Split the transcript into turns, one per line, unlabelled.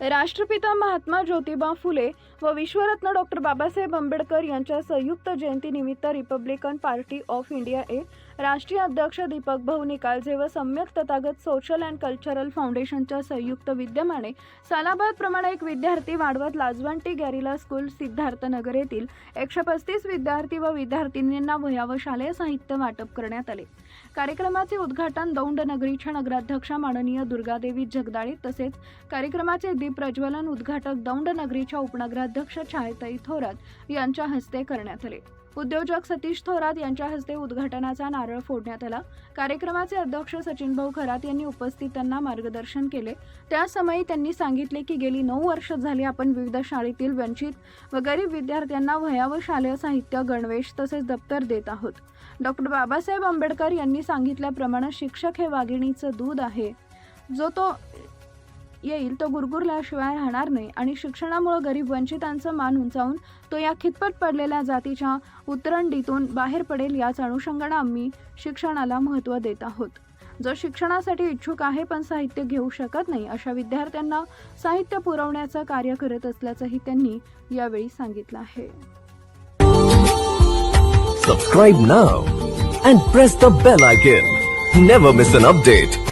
राष्ट्रपिता महात्मा ज्योतिबा फुले व विश्वरत्न डॉक्टर बाबासाहेब आंबेडकर यांच्या संयुक्त जयंतीनिमित्त रिपब्लिकन पार्टी ऑफ इंडिया ए राष्ट्रीय अध्यक्ष दीपक भाऊ निकालजे व सम्यक तथागत सोशल अँड कल्चरल फाउंडेशनच्या संयुक्त विद्यमाने सालाबाद प्रमाणे एक विद्यार्थी वाढवत लाजवंटी गॅरिला स्कूल सिद्धार्थनगर येथील 135 विद्यार्थी व विद्यार्थिनींना वह्या व शालेय साहित्य वाटप करण्यात आले। कार्यक्रमाचे उद्घाटन दौंड नगरीच्या नगराध्यक्षा माननीय दुर्गादेवी जगदाळे तसेच कार्यक्रमाचे दीप प्रज्वलन उद्घाटक दौंड नगरीच्या उपनगराध्यक्ष छायाताई थोरात यांच्या हस्ते करण्यात आले। उद्योजक सतीश थोरात यांच्या हस्ते उद्घाटनाचा नारळ फोडण्यात आला। कार्यक्रमाचे अध्यक्ष सचिनभाऊ खरात यांनी उपस्थितांना मार्गदर्शन केले। त्यासमयी त्यांनी सांगितले की गेली 9 वर्ष झाली आपण विविध शाळेतील वंचित व गरीब विद्यार्थ्यांना वह्या व शालेय साहित्य गणवेश तसेच दप्तर देत आहोत। डॉक्टर बाबासाहेब आंबेडकर यांनी सांगितल्याप्रमाणे शिक्षक हे वाघिणीचं दूध आहे, जो तो येईल तो गुरगुरल्याशिवाय राहणार नाही आणि शिक्षणामुळे गरीब वंचितांचा मान उंचावून तो या खितपत पडलेल्या जातीच्या उतरंडीतून बाहेर पडेल। याच अनुषंगाने आम्ही शिक्षणाला महत्त्व देत आहोत। जो शिक्षणासाठी इच्छुक आहे पण साहित्य घेऊ शकत नाही अशा विद्यार्थ्यांना साहित्य पुरवण्याचं कार्य करत असल्याचंही त्यांनी यावेळी सांगितलं आहे।
Subscribe now and press the bell icon. Never miss an update.